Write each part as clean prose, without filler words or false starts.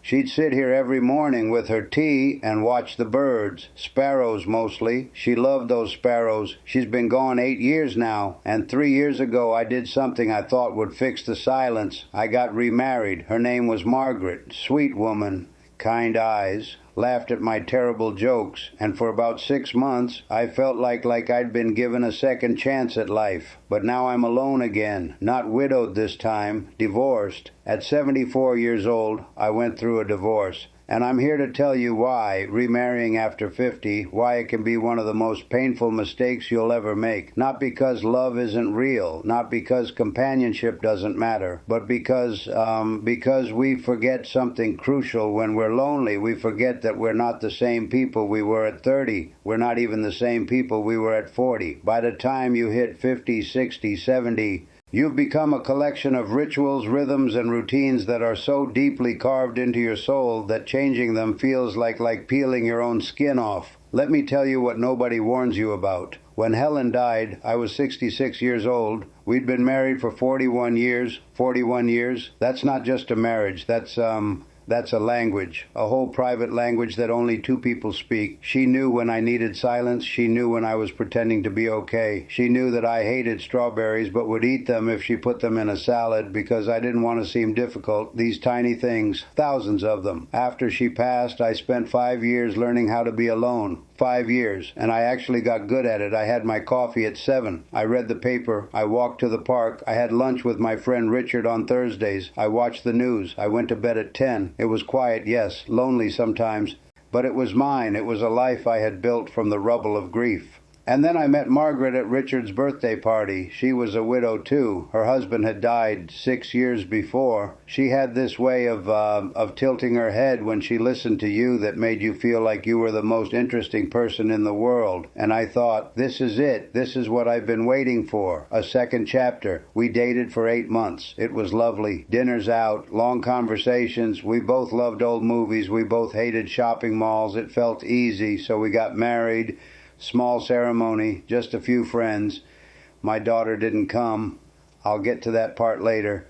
She'd sit here every morning with her tea and watch the birds, sparrows mostly. She loved those sparrows. She's been gone 8 years now, and 3 years ago I did something I thought would fix the silence. I got remarried. Her name was Margaret. Sweet woman, kind eyes, laughed at my terrible jokes, and for about 6 months I felt like I'd been given a second chance at life. But now I'm alone again, not widowed this time, divorced. At 74 years old, I went through a divorce. And I'm here to tell you why, remarrying after 50, why it can be one of the most painful mistakes you'll ever make. Not because love isn't real, not because companionship doesn't matter, but because we forget something crucial when we're lonely. We forget that we're not the same people we were at 30. We're not even the same people we were at 40. By the time you hit 50, 60, 70, you've become a collection of rituals, rhythms, and routines that are so deeply carved into your soul that changing them feels like peeling your own skin off. Let me tell you what nobody warns you about. When Helen died, I was 66 years old. We'd been married for 41 years. 41 years. That's not just a marriage. That's a language, a whole private language that only two people speak. She knew when I needed silence. She knew when I was pretending to be okay. She knew that I hated strawberries but would eat them if she put them in a salad because I didn't want to seem difficult. These tiny things, thousands of them. After she passed, I spent 5 years learning how to be alone. 5 years, and I actually got good at it. I had my coffee at 7. I read the paper. I walked to the park. I had lunch with my friend Richard on Thursdays. I watched the news. I went to bed at 10. It was quiet, yes, lonely sometimes, but it was mine. It was a life I had built from the rubble of grief. And then I met Margaret at Richard's birthday party. She was a widow too. Her husband had died 6 years before. She had this way of tilting her head when she listened to you that made you feel like you were the most interesting person in the world. And I thought, this is it. This is what I've been waiting for. A second chapter. We dated for 8 months. It was lovely. Dinners out, long conversations. We both loved old movies. We both hated shopping malls. It felt easy, so we got married. Small ceremony, just a few friends. My daughter didn't come. I'll get to that part later.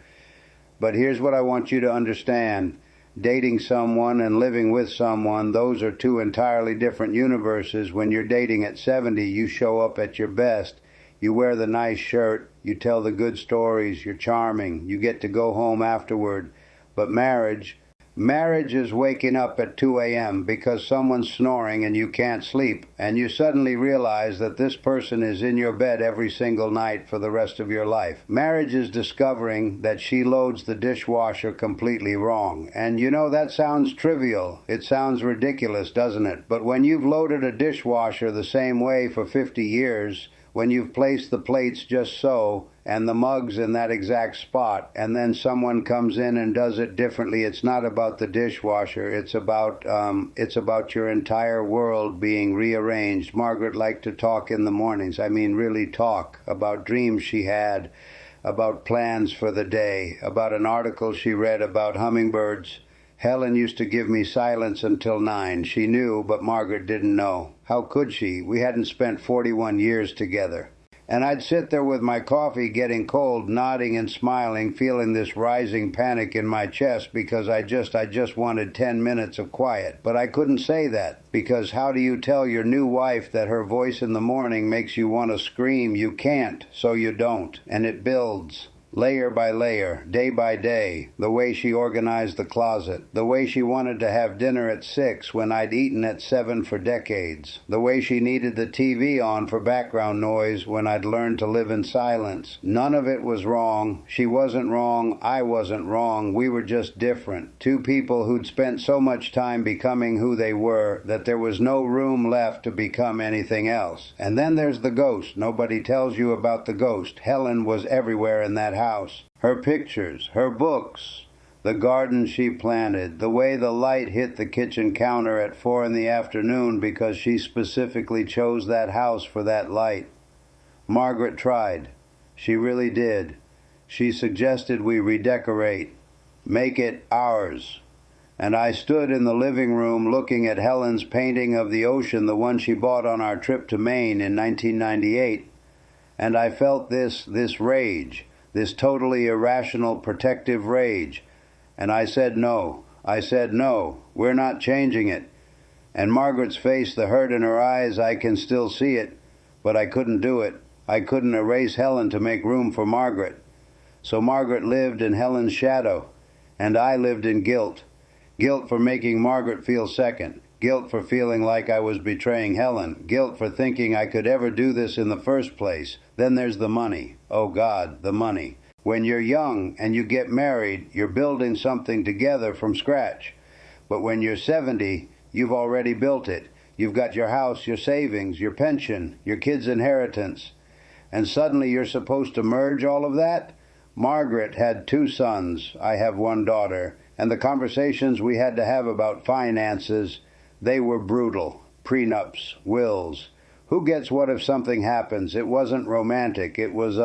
But here's what I want you to understand. Dating someone and living with someone, those are two entirely different universes. When you're dating at 70, you show up at your best. You wear the nice shirt. You tell the good stories. You're charming. You get to go home afterward. But marriage is waking up at 2 a.m. because someone's snoring and you can't sleep, and you suddenly realize that this person is in your bed every single night for the rest of your life. Marriage is discovering that she loads the dishwasher completely wrong. And you know, that sounds trivial. It sounds ridiculous, doesn't it? But when you've loaded a dishwasher the same way for 50 years, when you've placed the plates just so, and the mugs in that exact spot, and then someone comes in and does it differently, it's not about the dishwasher, it's about your entire world being rearranged. Margaret liked to talk in the mornings. I mean, really talk about dreams she had, about plans for the day, about an article she read about hummingbirds. Helen used to give me silence until 9. She knew, but Margaret didn't know. How could she? We hadn't spent 41 years together. And I'd sit there with my coffee getting cold, nodding and smiling, feeling this rising panic in my chest because I just wanted 10 minutes of quiet. But I couldn't say that, because how do you tell your new wife that her voice in the morning makes you want to scream? You can't, so you don't. And it builds. Layer by layer, day by day, the way she organized the closet, the way she wanted to have dinner at 6 when I'd eaten at 7 for decades, the way she needed the TV on for background noise when I'd learned to live in silence. None of it was wrong. She wasn't wrong. I wasn't wrong. We were just different. Two people who'd spent so much time becoming who they were that there was no room left to become anything else. And then there's the ghost. Nobody tells you about the ghost. Helen was everywhere in that house. Her pictures, her books, the garden she planted, the way the light hit the kitchen counter at 4 in the afternoon because she specifically chose that house for that light. Margaret tried. She really did. She suggested we redecorate, make it ours. And I stood in the living room looking at Helen's painting of the ocean, the one she bought on our trip to Maine in 1998, and I felt this rage. This totally irrational, protective rage. And I said no. I said, no, we're not changing it. And Margaret's face, the hurt in her eyes, I can still see it, but I couldn't do it. I couldn't erase Helen to make room for Margaret. So Margaret lived in Helen's shadow, and I lived in guilt. Guilt for making Margaret feel second. Guilt for feeling like I was betraying Helen. Guilt for thinking I could ever do this in the first place. Then there's the money. Oh God, the money. When you're young and you get married, you're building something together from scratch. But when you're 70, you've already built it. You've got your house, your savings, your pension, your kids' inheritance. And suddenly you're supposed to merge all of that? Margaret had 2 sons. I have 1 daughter. And the conversations we had to have about finances, they were brutal. Prenups, wills. Who gets what if something happens? It wasn't romantic. It was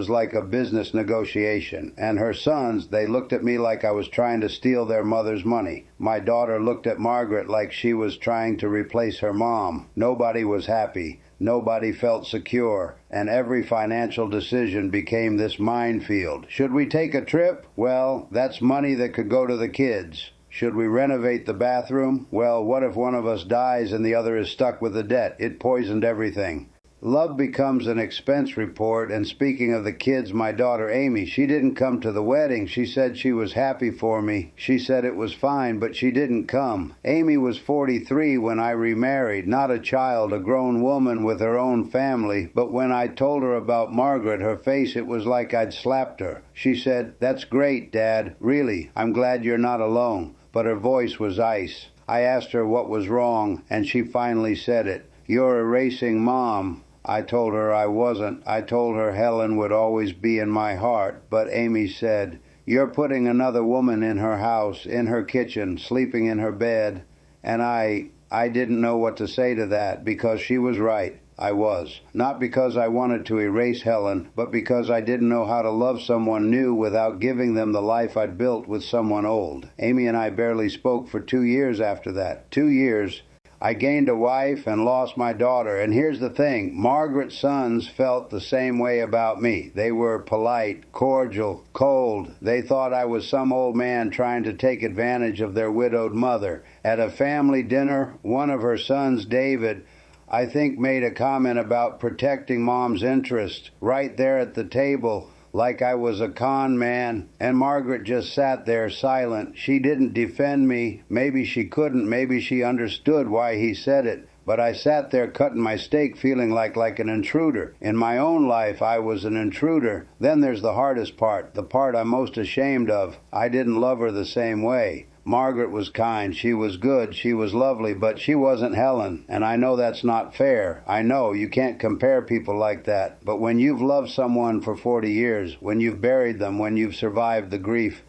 like a business negotiation. And her sons, they looked at me like I was trying to steal their mother's money. My daughter looked at Margaret like she was trying to replace her mom. Nobody was happy. Nobody felt secure, and every financial decision became this minefield. Should we take a trip? Well, that's money that could go to the kids. Should we renovate the bathroom? Well, what if one of us dies and the other is stuck with the debt? It poisoned everything. Love becomes an expense report, and speaking of the kids, my daughter Amy, she didn't come to the wedding. She said she was happy for me. She said it was fine, but she didn't come. Amy was 43 when I remarried, not a child, a grown woman with her own family, but when I told her about Margaret, her face, it was like I'd slapped her. She said, "That's great, Dad. Really, I'm glad you're not alone." But her voice was ice. I asked her what was wrong, and she finally said it. "You're erasing Mom." I told her I wasn't. I told her Helen would always be in my heart. But Amy said, "You're putting another woman in her house, in her kitchen, sleeping in her bed." And I didn't know what to say to that, because she was right. I was. Not because I wanted to erase Helen, but because I didn't know how to love someone new without giving them the life I'd built with someone old. Amy and I barely spoke for 2 years after that. 2 years. I gained a wife and lost my daughter. And here's the thing, Margaret's sons felt the same way about me. They were polite, cordial, cold. They thought I was some old man trying to take advantage of their widowed mother. At a family dinner, one of her sons, David, I think made a comment about protecting Mom's interest right there at the table, like I was a con man, and Margaret just sat there silent. She didn't defend me. Maybe she couldn't. Maybe she understood why he said it. But I sat there cutting my steak feeling like an intruder. In my own life, I was an intruder. Then there's the hardest part, the part I'm most ashamed of. I didn't love her the same way. Margaret was kind, she was good, she was lovely, but she wasn't Helen, and I know that's not fair. I know, you can't compare people like that. But when you've loved someone for 40 years, when you've buried them, when you've survived the grief,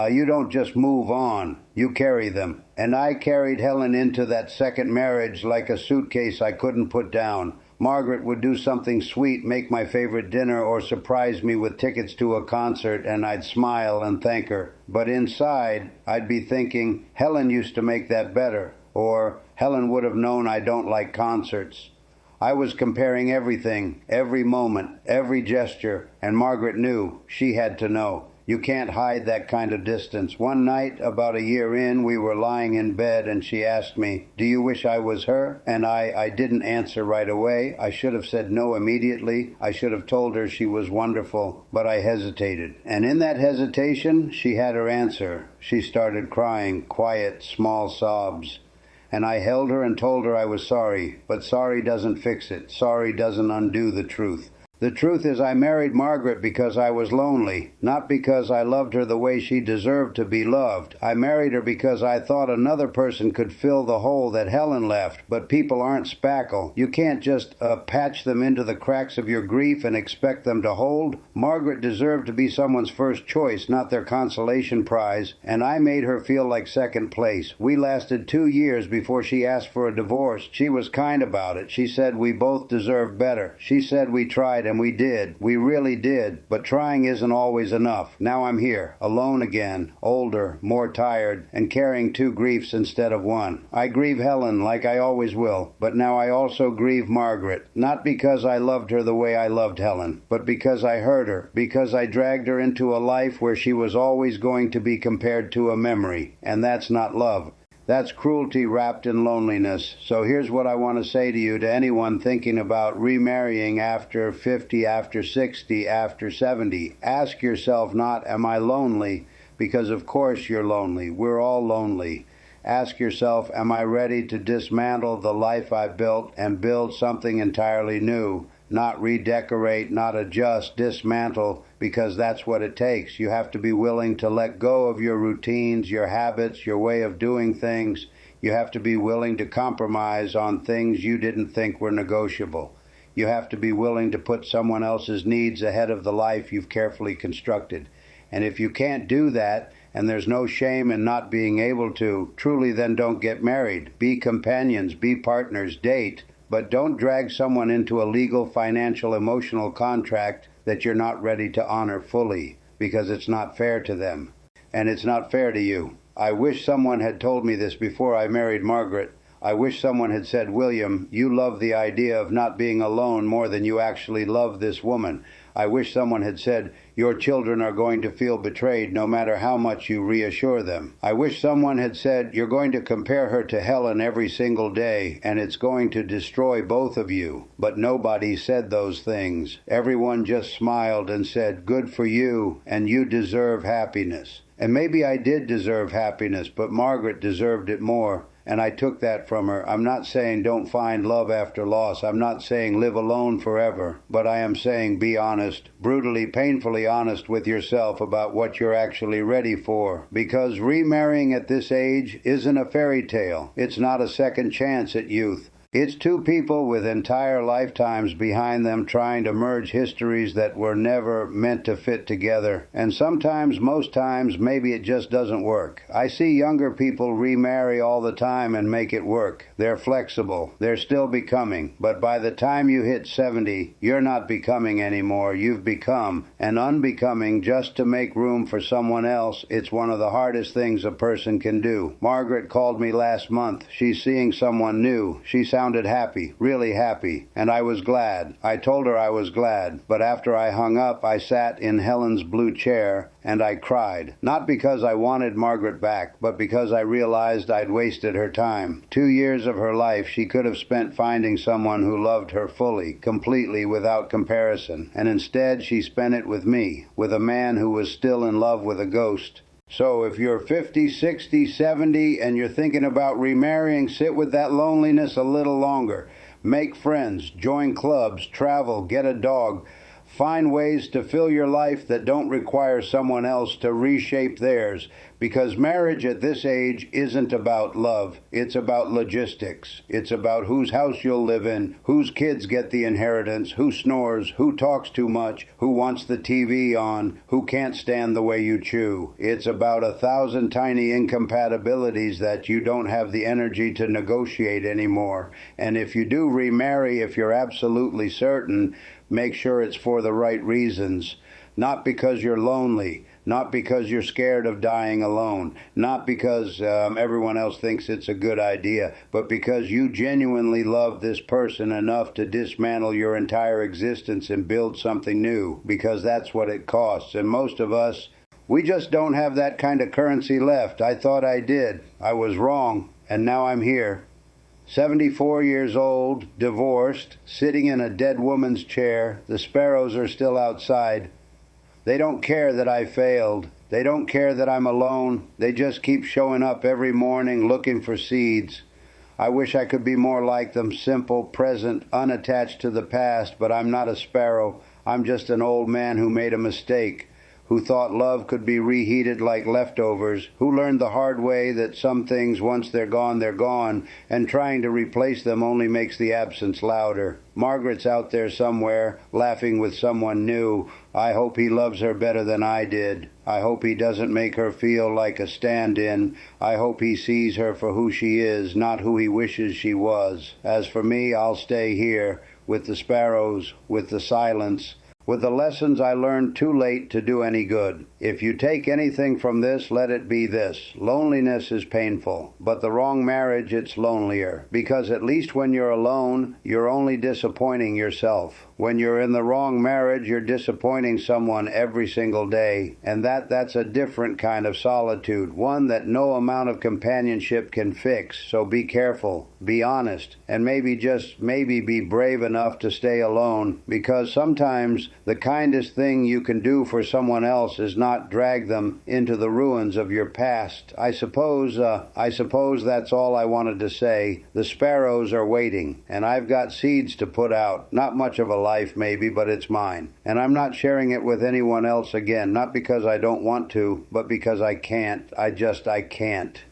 you don't just move on, you carry them. And I carried Helen into that second marriage like a suitcase I couldn't put down. Margaret would do something sweet, make my favorite dinner, or surprise me with tickets to a concert, and I'd smile and thank her. But inside, I'd be thinking, Helen used to make that better, or Helen would have known I don't like concerts. I was comparing everything, every moment, every gesture, and Margaret knew. She had to know. You can't hide that kind of distance. One night, about a year in, we were lying in bed and she asked me, "Do you wish I was her?" And I didn't answer right away. I should have said no immediately. I should have told her she was wonderful, but I hesitated. And in that hesitation, she had her answer. She started crying, quiet, small sobs. And I held her and told her I was sorry, but sorry doesn't fix it. Sorry doesn't undo the truth. The truth is I married Margaret because I was lonely, not because I loved her the way she deserved to be loved. I married her because I thought another person could fill the hole that Helen left, but people aren't spackle. You can't just patch them into the cracks of your grief and expect them to hold. Margaret deserved to be someone's first choice, not their consolation prize, and I made her feel like second place. We lasted 2 years before she asked for a divorce. She was kind about it. She said we both deserved better. She said we tried and we did. We really did. But trying isn't always enough. Now I'm here, alone again, older, more tired, and carrying two griefs instead of one. I grieve Helen like I always will, but now I also grieve Margaret. Not because I loved her the way I loved Helen, but because I hurt her, because I dragged her into a life where she was always going to be compared to a memory. And that's not love. That's cruelty wrapped in loneliness. So here's what I want to say to you, to anyone thinking about remarrying after 50, after 60, after 70. Ask yourself not, am I lonely? Because of course you're lonely. We're all lonely. Ask yourself, am I ready to dismantle the life I built and build something entirely new? Not redecorate, not adjust, dismantle, because that's what it takes. You have to be willing to let go of your routines, your habits, your way of doing things. You have to be willing to compromise on things you didn't think were negotiable. You have to be willing to put someone else's needs ahead of the life you've carefully constructed. And if you can't do that, and there's no shame in not being able to, truly then don't get married. Be companions, be partners, date. But don't drag someone into a legal, financial, emotional contract that you're not ready to honor fully, because it's not fair to them. And it's not fair to you. I wish someone had told me this before I married Margaret. I wish someone had said, William, you love the idea of not being alone more than you actually love this woman. I wish someone had said, your children are going to feel betrayed no matter how much you reassure them. I wish someone had said, you're going to compare her to Helen every single day, and it's going to destroy both of you. But nobody said those things. Everyone just smiled and said, good for you, and you deserve happiness. And maybe I did deserve happiness, but Margaret deserved it more. And I took that from her. I'm not saying don't find love after loss. I'm not saying live alone forever. But I am saying be honest, brutally, painfully honest with yourself about what you're actually ready for. Because remarrying at this age isn't a fairy tale. It's not a second chance at youth. It's two people with entire lifetimes behind them trying to merge histories that were never meant to fit together. And sometimes, most times, maybe it just doesn't work. I see younger people remarry all the time and make it work. They're flexible. They're still becoming. But by the time you hit 70, you're not becoming anymore. You've become. And unbecoming just to make room for someone else, it's one of the hardest things a person can do. Margaret called me last month. She's seeing someone new. She sounded happy, really happy, and I was glad. I told her I was glad, but after I hung up, I sat in Helen's blue chair and I cried. Not because I wanted Margaret back, but because I realized I'd wasted her time. 2 years of her life she could have spent finding someone who loved her fully, completely, without comparison, and instead she spent it with me, with a man who was still in love with a ghost. So if you're 50, 60, 70, and you're thinking about remarrying, sit with that loneliness a little longer. Make friends, join clubs, travel, get a dog. Find ways to fill your life that don't require someone else to reshape theirs. Because marriage at this age isn't about love. It's about logistics. It's about whose house you'll live in, whose kids get the inheritance, who snores, who talks too much, who wants the TV on, who can't stand the way you chew. It's about 1,000 tiny incompatibilities that you don't have the energy to negotiate anymore. And if you do remarry, if you're absolutely certain, make sure it's for the right reasons. Not because you're lonely. Not because you're scared of dying alone, not because everyone else thinks it's a good idea, but because you genuinely love this person enough to dismantle your entire existence and build something new, because that's what it costs. And most of us, we just don't have that kind of currency left. I thought I did. I was wrong, and now I'm here. 74 years old, divorced, sitting in a dead woman's chair. The sparrows are still outside. They don't care that I failed. They don't care that I'm alone. They just keep showing up every morning looking for seeds. I wish I could be more like them, simple, present, unattached to the past, but I'm not a sparrow. I'm just an old man who made a mistake, who thought love could be reheated like leftovers, who learned the hard way that some things, once they're gone, and trying to replace them only makes the absence louder. Margaret's out there somewhere, laughing with someone new. I hope he loves her better than I did. I hope he doesn't make her feel like a stand-in. I hope he sees her for who she is, not who he wishes she was. As for me, I'll stay here, with the sparrows, with the silence, with the lessons I learned too late to do any good. If you take anything from this, let it be this. Loneliness is painful, but the wrong marriage, it's lonelier. Because at least when you're alone, you're only disappointing yourself. When you're in the wrong marriage, you're disappointing someone every single day. And that's a different kind of solitude, one that no amount of companionship can fix. So be careful, be honest, and maybe be brave enough to stay alone, because sometimes the kindest thing you can do for someone else is not drag them into the ruins of your past. I suppose that's all I wanted to say. The sparrows are waiting, and I've got seeds to put out. Not much of a life maybe, but it's mine. And I'm not sharing it with anyone else again, not because I don't want to, but because I can't. I can't.